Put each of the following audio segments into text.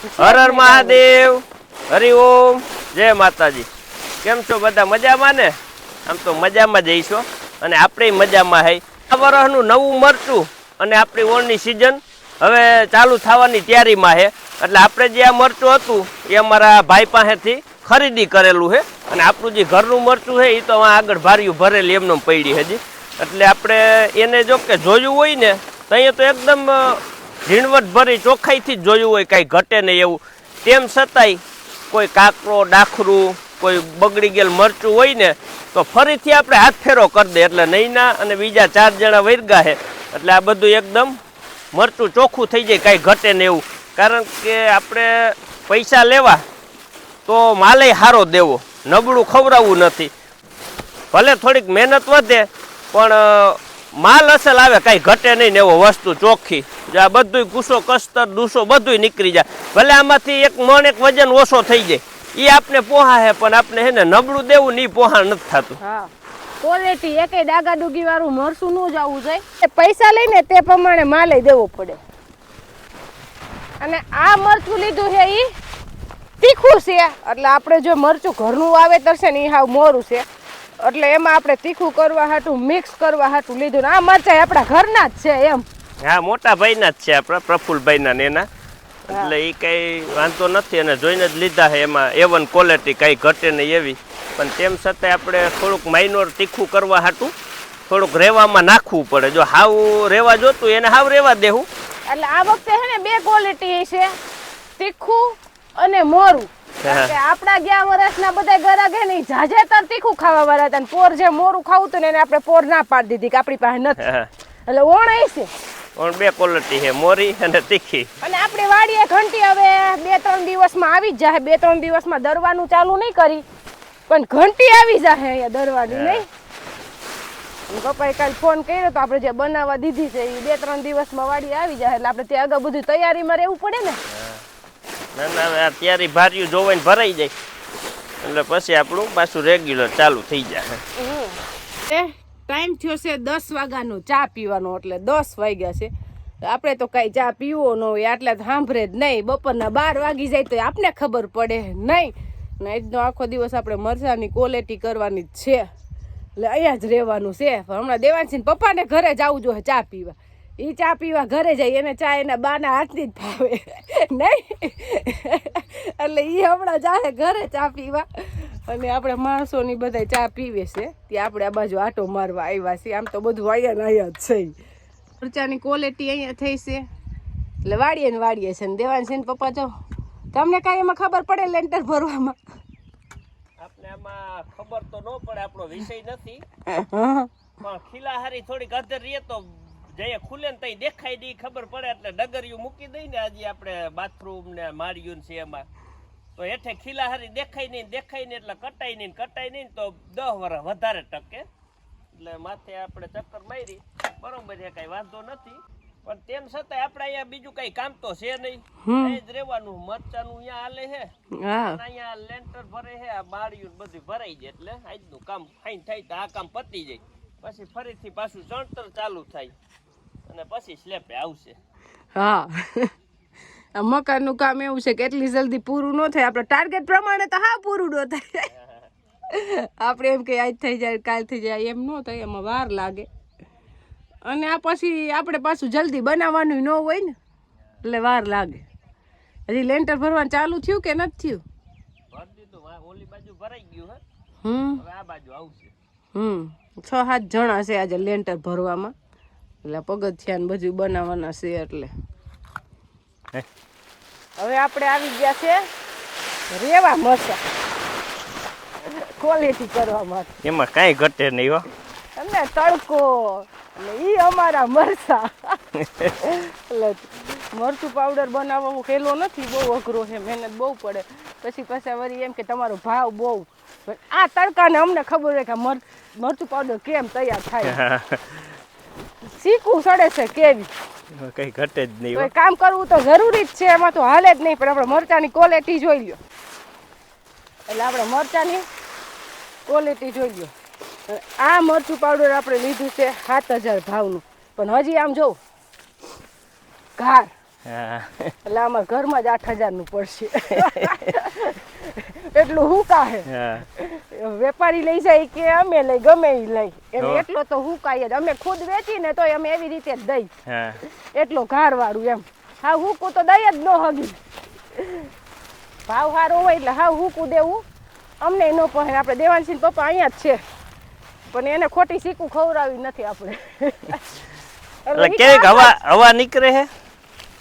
હર હર મહાદેવ, હરિઓમ, જય માતાજી. કેમ છો બધા? મજામાં ને? આમ તો મજામાં જઈશું અને આપણે મજામાં હઈ. આ વર્ષનું નવું મરચું અને આપણી ઓળની સિઝન હવે ચાલુ થવાની તૈયારીમાં છે. એટલે આપણે જે આ મરચું હતું એ અમારા ભાઈ પાસેથી ખરીદી કરેલું છે અને આપણું જે ઘરનું મરચું છે એ તો આગળ ભાર્યું ભરેલી એમને પડી હજી. એટલે આપણે એને જો કે જોયું હોય ને તો અહીંયા તો એકદમ ઝીણવટ ભરી ચોખ્ખાઈથી જ જોયું હોય, કાંઈ ઘટે નહીં એવું. તેમ છતાંય કોઈ કાકરો ડાખરું કોઈ બગડી ગયેલ મરચું હોય ને તો ફરીથી આપણે હાથ ફેરો કરી દે. એટલે નૈના અને બીજા 4 જણા વૈરગા છે એટલે આ બધું એકદમ મરચું ચોખ્ખું થઈ જાય, કાંઈ ઘટે ને એવું. કારણ કે આપણે પૈસા લેવા તો માલે સારો દેવો, નબળું ખવડાવવું નથી. ભલે થોડીક મહેનત વધે પણ માલ અસલ આવે, કાંઈ ઘટે નહીં ને એવો વસ્તુ ચોખ્ખી. જો આ બધું ગુસ્સો કસ્તર દૂસો બધું નીકળી જાય. ભલે આમાંથી 1 મણ 1 વજન ઓછો થઈ જાય એ આપણે પોહા હે, પણ આપણે હે ને નબળું દેવું ને પોહા નથી થતું. ક્વોલિટી એકે ડાગા ડુગી વાળું મરસું ન જવું જોઈએ. પૈસા લઈને તે પ્રમાણે માલે દેવો પડે. અને આ મરચું લીધું છે એ તીખું છે, એટલે આપણે જો મરચું ઘરનું વાવેતર છે ને એ હાવ મોરું છે, એટલે એમાં આપણે તીખું કરવા હાટું મિક્સ કરવા હાટું લીધું. આ મરચાં આપણા ઘરના જ છે એમ. હા, મોટા ભાઈના જ છે આપણા પ્રફુલભાઈના ને એના, એટલે એ કઈ વાંધો નથી અને જોઈને જ લીધા છે. એમાં A1 ક્વોલિટી કઈ ઘટે નહીં એવી, પણ તેમ છતાં આપણે થોડુંક માઇનોર તીખું કરવા હાટું થોડુંક રેવામાં નાખવું પડે. જો હાવ રેવા જોતું એને હાવ રેવા દેવું. એટલે આ વખતે છે ને 2 ક્વોલિટી છે, તીખું અને મોરું. આપડા ગયા વર્ષના બધા ગરાગે નહીં જાજેતર તીખું ખાવા વાળા હતા, પોર જે મોરું ખાવું હતું ને એને આપણે પોર ના પાડી દીધી કે આપણી પાસે નથી. એટલે ઓણ છે ઓણ 2 ક્વોલિટી છે, મોરી અને તીખી. અને આપણી વાડીએ ઘંટી હવે 2-3 દિવસમાં આવી જ જાય. 2-3 દિવસમાં દરવાનું ચાલુ નહીં કરી પણ ઘંટી આવી જાય અહીંયા દરવાની નહીં. પપ્પાએ કાલે ફોન કર્યો તો આપણે જે બનાવવા દીધી છે એ 2-3 દિવસમાં વાડી આવી જાય. એટલે આપણે ત્યાં આગળ બધું તૈયારીમાં રહેવું પડે ને. ના ના, અત્યારે ભાર્યું જોવાઈને ભરાઈ જાય એટલે પછી આપણું પાછું રેગ્યુલર ચાલુ થઈ જાય. ટાઈમ થયો છે 10 વાગ્યાનો ચા પીવાનો, એટલે 10 વાગ્યા છે. આપણે તો કાંઈ ચા પીવો ન હોય આટલા તો સાંભળે જ નહીં. બપોરના 12 વાગી જાય તો આપને ખબર પડે નહીં. ને આજનો આખો દિવસ આપણે મરચાંની ક્વોલિટી કરવાની જ છે, એટલે અહીંયા જ રહેવાનું છે. હમણાં દેવાંશીને પપ્પાને ઘરે જવું જોઈએ ચા પીવા. એ ચા પીવા ઘરે જાય, એને ચા એના બાના હાથની જ ભાવે નહીં, એટલે એ હમણાં જાય ઘરે ચા પીવા. અને આપણે માણસોની બધા ચા પીવે છે ત્યાં આપણે આ બાજુ આટો મારવા આવ્યા છીએ. આમ તો બધું અહીંયા જ છે. મરચાની ક્વોલિટી અહીંયા થઈ છે એટલે વાડીએ ને વાડીએ છે. ને દેવાંશીને પપ્પા જો તમને કાંઈ એમાં ખબર પડે લેન્ટર ભરવામાં? આપણે આમાં ખબર તો ન પડે, આપણો વિષય નથી, પણ ખીલાહારી થોડીક અધર રહીએ તો જઈએ ખુલે ને તઈ દેખાય નહીં ખબર પડે. એટલે ડગરિયું મૂકી દઈ ને આજે આપણે બાથરૂમ ને માળિયું છે એમાં, તો હેઠે ખીલાહારી દેખાય નહીં એટલે કટાય નહીં તો 10 વર્ષ વધારે ટકે. એટલે માથે આપણે ચક્કર મારી બરોબર છે, કઈ વાંધો નથી. પણ તેમ છતાંય આપણે અહીંયા બીજું કઈ કામ તો છે નહીં, અહીં જ રહેવાનું. મરચાનું અહીંયા હાલે છે, અહીંયા લેન્ટર ભરે છે, આ માળિયું બધું ભરાઈ જાય એટલે આજનું કામ ફાઈન થાય તો આ કામ પતી જાય. પછી ફરીથી પાછું ચણતર ચાલુ થાય અને પછી સ્લેપે આવશે. હા, આ મકાનનું કામ એવું છે કે એટલી જલ્દી પૂરું ન થાય. આપણે ટાર્ગેટ પ્રમાણે તો હા પૂરું ન થાય. આપણે એમ કે આજ થઈ જાય કાલ થઈ જાય એમ ન થાય, એમાં વાર લાગે. અને આ પછી આપણે પાછું જલ્દી બનાવવાનું ન હોય ને એટલે વાર લાગે. હજી લેન્ટર ભરવાનું ચાલુ થયું કે નથી થયું? ભરી દીધું, ઓલી બાજુ ભરાઈ ગયું હે, હવે આ બાજુ આવશે. 6-7 જણા છે આજે લેન્ટર ભરવામાં, એટલે પગથિયા ને બધું બનાવવાના છે. એટલે હવે આપણે આવી ગયા છે રેવા મરચાં ક્વોલિટી કરવા માટે. એમાં કાંઈ ઘટે નહીં હો. અને તડકો અને ઈ અમારા મરચાં. એટલે મરચું પાવડર બનાવવો ખેલો નથી, બહુ અઘરો છે, મહેનત બહુ પડે. પછી વળી એમ કે તમારો ભાવ બહુ. આ તડકાને અમને ખબર હોય કે મરચું પાવડર કેમ તૈયાર થાય, શીખવું સડે છે કેવી. કઈ ઘટે જ નહીં. કામ કરવું તો જરૂરી જ છે, એમાં તો હાલે જ નહીં. પણ આપણે મરચાની ક્વોલિટી જોઈ લ્યો. એટલે આપણે મરચાની ક્વોલિટી જોઈ લ્યો. આ મરચું પાવડર આપણે લીધું છે 7000 ભાવનું, પણ હજી આમ જો ઘાર હા એટલે અમારા ઘરમાં જ 8,000 નું પડશે એટલું હુકા હે. વેપારી લઈ જાય કે અમે લઈ ગમે એ લઈ એમ એટલો તો હુકાય જ. અમે ખુદ વેચીને તો અમે એવી રીતે જ દઈ એટલો ઘાર વાળું એમ. હા હુકું તો દઈ જ ન હગી. ભાવ સારો હોય એટલે હા હુકું દેવું અમને ન પહેરે. આપણે દેવાનસિંહ પપ્પા અહીંયા જ છે પણ એને ખોટી શીખું ખવડાવી નથી આપણે. એટલે કેક હવા નીકળે હે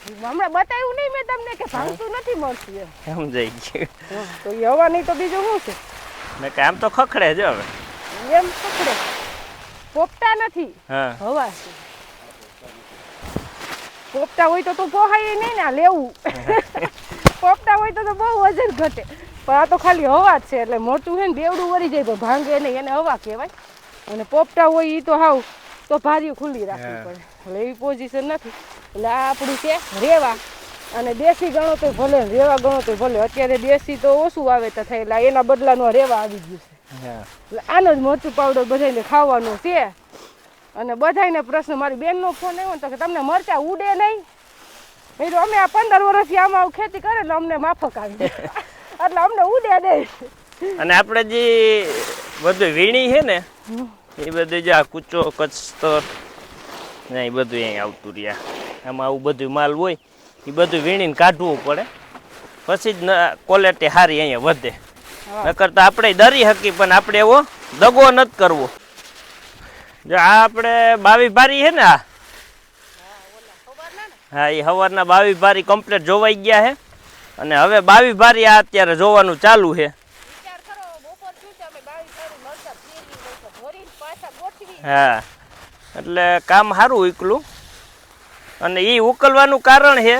હમણાં બતાવ્યું નહીં મેં તમને કે ભાંગતું નથી મળતું એમ. સમજાઈ ગયું. તો એ હવા નહીં તો બીજું શું છે ને કે આમ તો ખખડે છે હવે એમ પકડે. પોપટા નથી હવા છે. પોપટા હોય તો પોહાય નહીં ને લેવું. પોપટા હોય તો બહુ વજન ઘટે પણ આ તો ખાલી હવા જ છે એટલે મોટું છે ને બેવડું વળી જાય પણ ભાંગે નહીં એને હવા કહેવાય. અને પોપટા હોય એ તો હાવ તો ભારીઓ ખુલ્લી રાખવી પડે એટલે એવી પોઝિશન નથી. એટલે આ આપણું છે રેવા અને દેશી ગણો તો ભલે રેવા ગણો તો ભલે. અત્યારે દેશી તો ઓછું વાવેતર થાય એટલે એના બદલાનો રેવા આવી ગયું છે. એટલે આનો જ મરચું પાવડર બધાને ખાવાનો છે. અને બધાને પ્રશ્ન મારી બેનનો ફોન આવ્યો ને તો કે તમને મરચા ઉડે નહીં. મેં અમે આ 15 વર્ષથી આમાં ખેતી કરે એટલે અમને માફક આવી એટલે અમને ઉડે નહીં. અને આપણે જે બધું વીણી છે ને એ બધું જે આ કૂચો કચતર ને એ બધું અહીં આવતું રહ્યા. આમાં આવું બધું માલ હોય એ બધું વીણીને કાઢવું પડે પછી જ ક્વોલિટી સારી અહીંયા વધે. નકર તો આપણે ડરી શકી પણ આપણે એવો દગો નથી કરવો. જો આ આપણે 22 ભારી છે ને હા એ સવારના 22 ભારી કમ્પ્લીટ જોવાઈ ગયા છે અને હવે 22 ભારી આ અત્યારે જોવાનું ચાલુ છે. હા એટલે કામ સારું ઉકલું અને એ ઉકલવાનું કારણ છે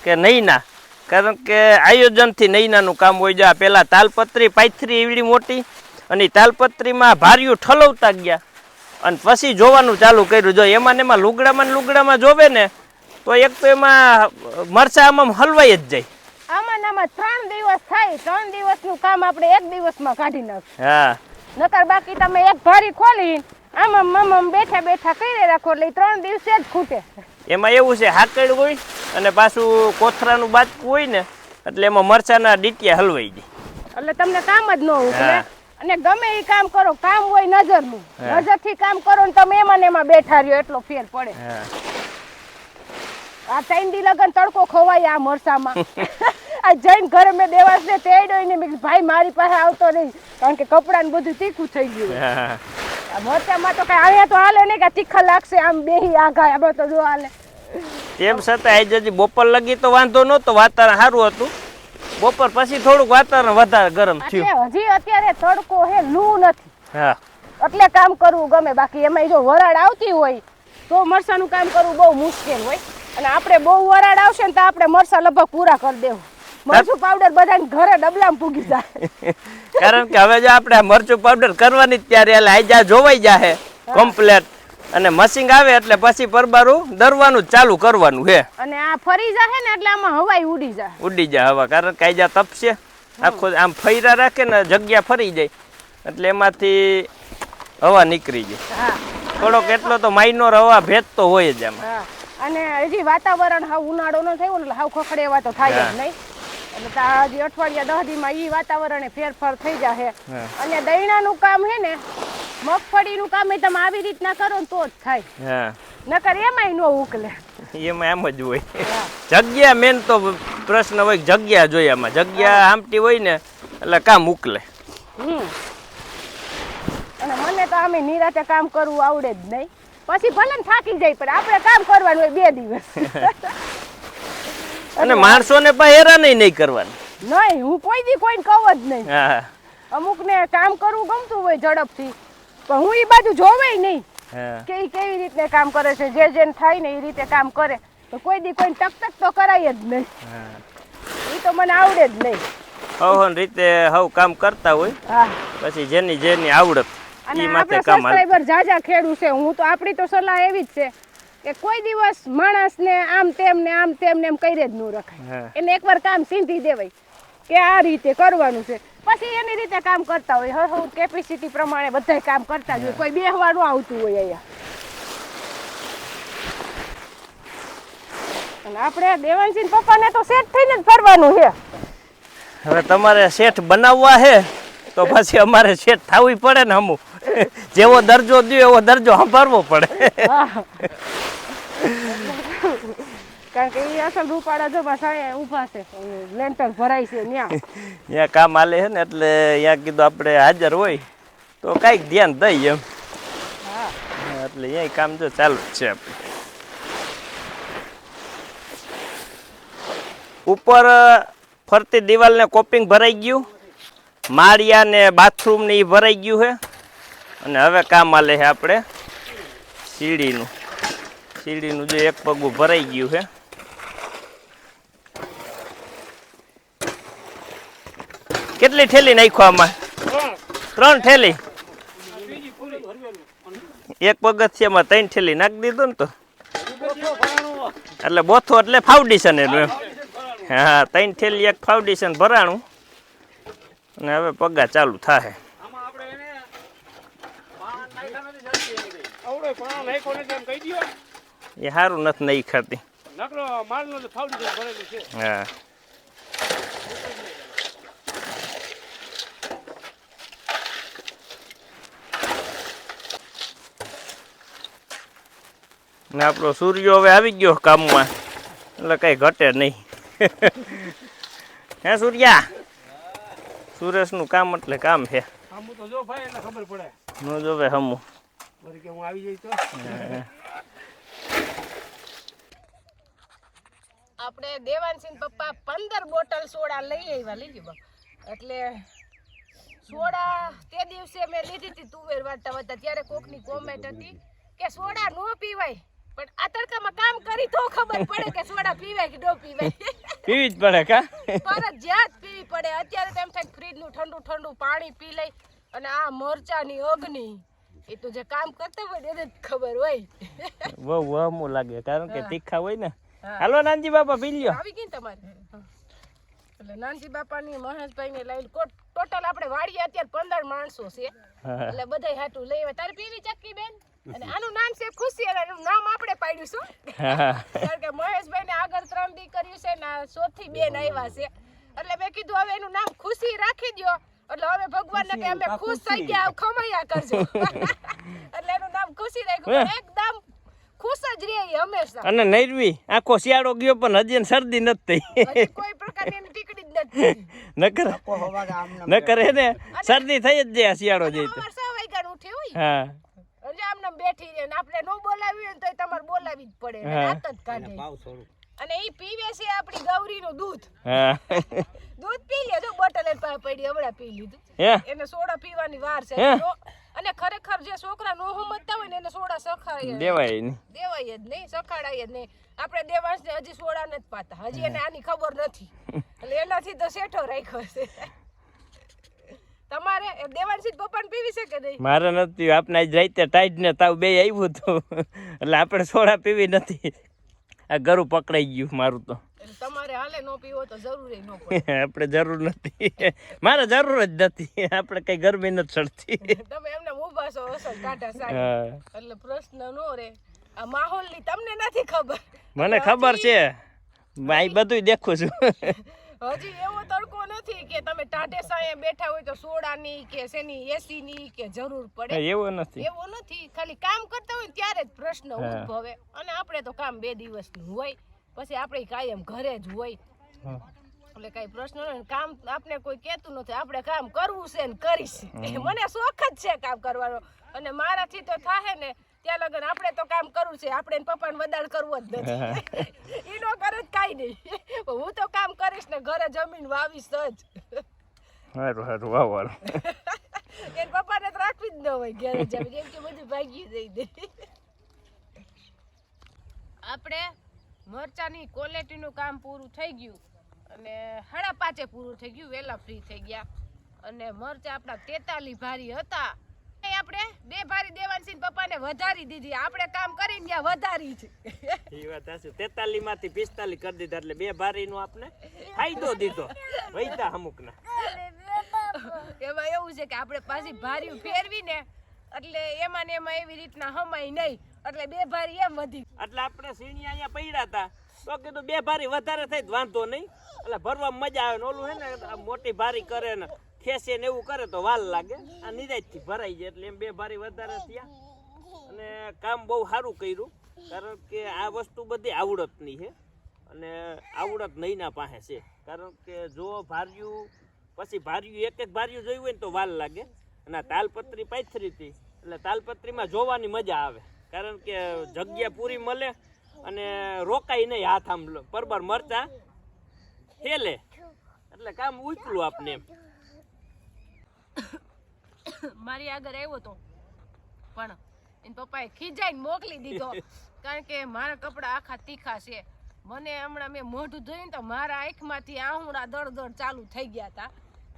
કે નૈના કારણ કે આયોજનથી નૈનાનું કામ હોય. જા પહેલાં તાલપત્રી પાથરી એવડી મોટી અને તાલપત્રીમાં ભાર્યું ઠલવતા ગયા અને પછી જોવાનું ચાલુ કર્યું. જો એમાં ને એમાં લુગડામાં જોવે ને તો એક તો એમાં મરચા આમાં હલવાઈ જ જાય. આમાં 3 દિવસ થાય 3 દિવસનું કામ આપણે 1 દિવસમાં કાઢી નાખીએ. હા નકર બાકી તમે એક ભારી ખોલી આમાં બેઠા કરી રાખો એટલે 3 દિવસે જ ખૂટે. એમાં એવું છે હાકડ હોય અને પાછું કોથરાનું બાચકું હોય ને એટલે એમાં મરચાના ડીટિયા હલવાઈ જાય એટલે તમને કામ જ ન ઉકલે. અને ગમે એ કામ કરો કામ હોય નજરનું નજરથી કામ કરો ને તમે એમાં બેઠા રહ્યો એટલો ફેર પડે. આ 3 દી લગન તડકો ખવાય આ મરસામાં. આ જઈને ઘરે મેં દેવાસને તેડ્યો ને મેં ભાઈ મારી પાસે આવતો નહીં કારણ કે કપડાને બધું તીખું થઈ ગયું. આ મરચામાં તો કઈ અહીંયા તો હાલે નહીં કે તીખા લાગશે આમ બેહી આઘા આમાં તો જો હાલે. તેમ છતાં આજે બપોર લગી તો વાંધો નહોતો વાતાવરણ સારું હતું. બપોર પછી થોડુંક વાતાવરણ વધારે ગરમ થયું. હજી અત્યારે તડકો હે લૂ નથી હા એટલે કામ કરવું ગમે. બાકી એમાં જો વરાળ આવતી હોય તો મરસાનું કામ કરવું બહુ મુશ્કેલ હોય. અને આપણે બહુ વરાળ આવશે ને તો આપણે મરસા લગભગ પૂરા કરી દેવું. મરચું પાવડર બધાને ઘરે ડબલામાં પૂગી જાય. કારણ કે હવે જો આપણે મરચું પાવડર કરવાની ત્યારે એટલે આજા જોવાઈ જાહે કમ્પ્લેટ અને મશીન આવે એટલે પછી પરબારું દરવાનું જ ચાલુ કરવાનું છે. અને આ ફરી જાહે ને એટલે આમાં હવાઈ ઉડી જાય હવા કારણ કે આજા તપશે આખો આમ ફૈરા રાખે ને જગ્યા ફરી જાય એટલે એમાંથી હવા નીકળી જાય. થોડોક એટલો તો માઇનોર હવા ભેજતો હોય જ આમાં. અને હજી વાતાવરણ હાવ ઉનાળો ન થયું એટલે હાવ ખખડે એવા તો થાય જ નહીં. એટલે હજી અઠવાડિયા 10 દીમાં એ વાતાવરણે ફેરફાર થઈ જાય. અને દૈણાનું કામ હે ને મગફળીનું કામ એ તમે આવી રીતના કરો ને તો જ થાય. નકર એમાંય ન ઉકલે. એમાં એમ જ હોય. જગ્યા મેન તો પ્રશ્ન હોય જગ્યા જોઈએ. આમાં જગ્યા આમટી હોય ને એટલે કામ ઉકલે. અને મને તો આમે નિરાતે કામ કરવું આવડે જ નહીં. પછી ભલે થાકી જાય પણ આપણે કામ કરવાનું હોય 2 દિવસ. અને માણસોને પણ હેરાન નહીં કરવાનું. નહીં હું કોઈ દી કોઈને કહું જ નહીં. અમુકને કામ કરવું ગમતું હોય ઝડપથી પણ હું એ બાજુ જોવે નહીં કે એ કેવી રીતે કામ કરે છે. જેને થાય ને એ રીતે કામ કરે તો કોઈ દી કોઈને ટક તો કરાય જ નહીં. એ તો મને આવડે જ નહીં. હવ રીતે હવ કામ કરતા હોય પછી જેની આવડત અને આપણે સબસ્ક્રાઇબર જાજા ખેડૂ છે. હું તો આપણી તો સલાહ એવી જ છે કે કોઈ દિવસ માણસને આમ તેમ એમ કરી જ ન રખાય. એને એકવાર કામ સીંધી દેવાય કે આ રીતે કરવાનું છે પછી એની રીતે કામ કરતા હોય. હવે કેપેસિટી પ્રમાણે બધા કામ કરતા જ હોય. કોઈ બેહવાનું આવતું હોય અહીંયા અને આપણે દેવાંશી પપ્પાને તો સેટ થઈને જ ફરવાનું છે. હવે તમારે શેઠ બનાવવા છે તો પછી અમારે શેઠ થવું પડે ને. અમુક જેવો દરજ્જો દો એવો દરજ્જો સંભાળવો પડે. કારણ કે એ અસલ રૂપાળા જો સાયા ઊભા છે, લેન્ટર ભરાય છે ત્યાં કામ હાલે છે ને એટલે ત્યાં કીધું આપણે હાજર હોય તો કાંઈક ધ્યાન દઈએ એમ. એટલે અહીંયા કામ જો ચાલુ જ છે આપણે. ઉપર ફરતી દિવાલને કોપિંગ ભરાઈ ગયું, માળિયા ને બાથરૂમ ને એ ભરાઈ ગયું છે. અને હવે કામ હાલે છે આપણે સીડીનું. સીડીનું જો એક પગું ભરાઈ ગયું છે. કેટલી ઠેલી નાખો આમાં? 3 ઠેલી. એક પગથિયામાં 3 ઠેલી નાખી દીધો ને તો એટલે બોથો એટલે ફાઉન્ડેશન એનું એમ. હા 3 ઠેલી એક ફાઉન્ડેશન ભરાણું અને હવે પગા ચાલુ થાય. એ સારું નથી નહીં ખાતી. હા ને આપણો સૂર્યો હવે આવી ગયો કામમાં એટલે કઈ ઘટે નહીં. હે સૂર્યા? સુરેશનું કામ એટલે કામ છે. ન જોવે હમું. આપણે દેવાંશી પપ્પા 15 બોટલ સોડા લઈ આવ્યા લીધી. એટલે સોડા તે દિવસે મેં લીધી હતી તુવેર વાટતા વાટતા, ત્યારે કોકની કોમેન્ટ હતી કે સોડા નો પીવાય, પણ આ તડકામાં કામ કરી તો ખબર પડે કે સોડા પીવાય કે ન પીવાય. પીવી જ પડે કા? ફરજિયાત પીવી પડે. અત્યારે તેમ થાય ફ્રીજનું ઠંડુ ઠંડુ પાણી પી લઈ, અને આ મરચાની અગ્નિ એ તો જે કામ કરતા હોય એને જ ખબર હોય. બહુ વહમું લાગે કારણ કે તીખા હોય ને. હાલો નાનજી બાપા પી લ્યો. આવી ગઈ તમારે. એટલે નાનજી બાપાની મહેશભાઈ ને લઈને ટોટલ આપણે વાડીએ અત્યારે 15 માણસો છે. એટલે બધાય હાટું લઈ આવે. તારે પીવી ચક્કી બેન? અને આનું નામ છે ખુશી, અને આનું નામ આપણે પાડ્યું છું કારણ કે મહેશભાઈ ને આગળ 3 દીકરીઓ છે ને ચોથી બેન આવ્યા છે. એટલે મેં કીધું હવે એનું નામ ખુશી રાખી દો, એટલે હવે ભગવાન ને કે અમે ખુશ થઈ ગયા ખમૈયા કરજો. એટલે એનું નામ ખુશી રાખ્યું. એકદમ ખુશ જ રહે હંમેશા. અને નૈરવી આખો શિયાળો ગયો પણ હજી શરદી નથી થઈ. કોઈ પ્રકારની ટીકડી જ નથી. ન કરે ને શરદી થઈ જ જાય શિયાળો જાય તો. 6 વાગ્યા ઉઠે હોય. હા એટલે આમને બેઠી રહે ને આપણે નો બોલાવી તો તમારે બોલાવી જ પડે. રાત જ કાઢે. અને ઈ પીવે છે આપણી ગૌરીનું દૂધ. હા દૂધ પી લે. જો બોટલ જ પડી હમણાં પી લીધું. એને સોડા પીવાની વાર છે. અને ખરેખર જે છોકરા નો સમજતા હોય ને એને સોડા સખાય દેવાય નહીં. દેવાય જ નહીં, સખાડાય જ નહીં. આપણે દેવાંશને હજી સોડા નથી પાતા. હજી એને આની ખબર નથી. એટલે એનાથી તો શેઠો રાખ્યો છે. તમારે દેવાંશી પપ્પાને પીવી છે કે નહીં? મારે નથી. આપણે આજ રાતે ટાઈટ ને તાવ બે આવ્યું હતું એટલે આપણે સોડા પીવી નથી. આ ગરું પકડાઈ ગયું મારું તો. તમારે હાલે નો પીવો તો જરૂરી નો પડે. આપણે જરૂર નથી. મારે જરૂર જ નથી. આપણે કઈ ગરમી નથી ચડતી. તમે એમને ઊભા છો અસલ કાંટા સાડી, એટલે પ્રશ્ન નો રે. આ માહોલ ની તમને નથી ખબર. મને ખબર છે. આ બધું દેખું છું. હજી એવો તડકો નથી કે તમે ટાઢે સાયે બેઠા હોય તો સોડાની કે શેની એસીની કે જરૂર પડે. એવો નથી. એવો નથી. ખાલી કામ કરતા હોય ત્યારે જ પ્રશ્ન ઉદ્ભવે. અને આપણે તો કામ 2 દિવસનું હોય, પછી આપણે કાયમ ઘરે જ હોય. એટલે કઈ પ્રશ્ન નહીં. કામ આપણે કોઈ કહેતું નથી. આપણે કામ કરવું છે ને કરીશ. મને શોખ જ છે કામ કરવાનો. અને મારાથી તો થાય ને ત્યાં લગન આપણે તો કામ કરવું છે. આપણે પપ્પાને વદાળ કરવો જ નથી. ઈનો કરે જ કાંઈ નહીં. હું તો કામ કરીશ ને ઘરે જમીન વાવીશ જ. હારું હારું વાવવાનું. એને પપ્પાને તો રાખવી જ ન હોય ઘરે જમીન, એમ કે બધું ભાગી જઈ દે. આપણે મરચાની ક્વોલિટીનું કામ પૂરું થઈ ગયું અને 5:30 પૂરું થઈ ગયું. વહેલા ફ્રી થઈ ગયા. અને મરચા આપણા 43 ભારી હતા. આપણે 2 ભારી દેવાંશી પપ્પાને વધારી દીધી. આપણે કામ કરીને ત્યાં વધારી છે. એ વાત હશે. 43 માંથી 45 કરી દીધા એટલે 2 ભારી નો આપણે ફાયદો દીધો. વૈતા અમુકના એમાં એવું છે કે આપણે પાછી ભારી ફેરવી ને એટલે એમાં ને એમાં એવી રીતના હમાય નહીં. એટલે 2 ભારી એમ વધી. એટલે આપણે સીણી અહીંયા પડ્યા હતા તો કીધું બે ભારી વધારે થાય તો વાંધો નહીં, એટલે ભરવામાં મજા આવે ને ઓલું હે ને આ મોટી ભારી કરે ને ખેંચે ને એવું કરે તો વાલ લાગે, આ નિરાજથી ભરાઈ જાય એટલે એમ બે ભારી વધારે થયા અને કામ બહુ સારું કર્યું, કારણ કે આ વસ્તુ બધી આવડતની છે અને આવડત નહીંના પાસે છે, કારણ કે જો ભાર્યું પછી ભાર્યું એક ભાર્યું જોયું હોય ને તો વાલ લાગે, અને આ તાલપત્રી પાથરી હતી એટલે તાલપત્રીમાં જોવાની મજા આવે, કારણ કે જગ્યા પૂરી મળે અને રોકાય નહીં, હાથ આમ પરબર મરચા હેલે એટલે કામ ઉચલું આપને એમ. મારી આગળ આવ્યો તો પણ એના પપ્પાએ ખીજાઈને મોકલી દીધો, કારણ કે મારા કપડા આખા તીખા છે. મને હમણાં મેં મોઢું ધોઈને તો મારા આંખમાંથી આહુડા દળ ચાલુ થઈ ગયા હતા.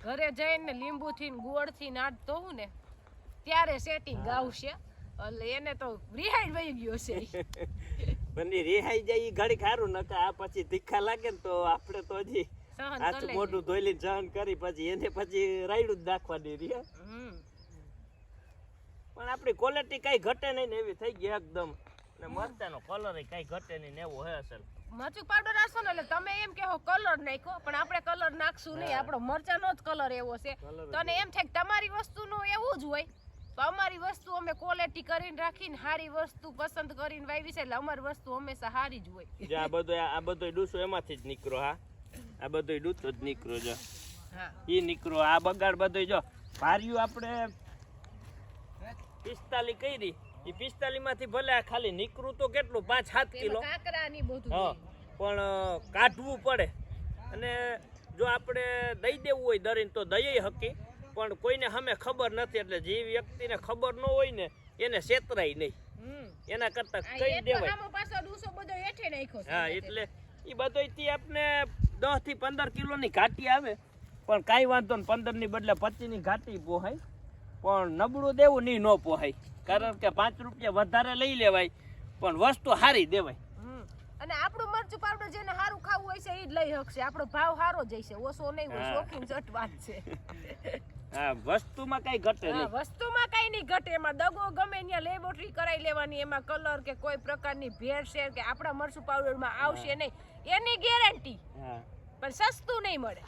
ઘરે જઈને લીંબુથી ને ગોળથી નાટ ધોવું ને ત્યારે સેટિંગ આવશે, એટલે એને તો રિહાઈ વહી ગયો છે. બની રિહાઈ જાય ઘડી ખારું નકા આ પછી તીખા લાગે ને તો આપણે તો હજી હાથ મોઢું ધોઈ લઈને સહન કરી પછી એને પછી રાયડું જ નાખવાની રહી. પણ આપણી ક્વોલિટી કઈ ઘટે નહીં ને એવી થઈ ગઈ એકદમ, ને મરચાનો કલર કઈ ઘટે નહીં ને એવો હે અસલ. મરચું પાવડર નાખશો ને એટલે તમે એમ કહો કલર નાખ્યો, પણ આપણે કલર નાખશું નહીં, આપણો મરચાનો જ કલર એવો છે. તને એમ થાય કે તમારી વસ્તુનું એવું જ હોય, તો અમારી વસ્તુ અમે ક્વોલિટી કરીને રાખીને સારી વસ્તુ પસંદ કરીને વાવી છે, એટલે અમારી વસ્તુ હંમેશા સારી જ હોય. આ બધો ડૂસો એમાંથી જ નીકળો. હા, આ બધો ડૂસો જ નીકળો. જો ઈ નીકળો, આ બગાડ બધો જો ભાર્યું આપણે 45 કરી, એ 45 માંથી ભલે ખાલી નીકળું તો કેટલું 5-7 કિલો કાકરાની બધું, હા, પણ કાઢવું પડે. અને જો આપણે દઈ દેવું હોય દરીને તો દઈ હકી, પણ કોઈને સામે ખબર નથી, એટલે જે વ્યક્તિને ખબર ન હોય ને એને છેતરાય નહીં, એના કરતા કઈ દેવાય. હા, એટલે એ બધોથી આપણે 10 થી 15 કિલોની ઘાટી આવે, પણ કાંઈ વાંધો ને 15 ની બદલે 25 ની ઘાટી પોહાય, પણ નબળું દેવું નહીં ન પોહાય, કારણ કે 5 રૂપિયા વધારે લઈ લેવાય પણ વસ્તુ સારી દેવાય. અને આપણું મરચું પાવડર જેને સારું ખાવું હોય છે એ જ લઈ શકશે, આપણો ભાવ સારો જઈશે, ઓછો નહીં હોય, શોખીન જટ વાત છે. હા, વસ્તુમાં કઈ ઘટે નહીં, વસ્તુમાં કઈ નહીં ઘટે, એમાં દગો ગમે ત્યાં લેબોરેટરી કરાવી લેવાની, એમાં કલર કે કોઈ પ્રકારની ભેળસેળ કે આપણા મરચું પાવડરમાં આવશે નહીં એની ગેરંટી, પણ સસ્તું નહીં મળે.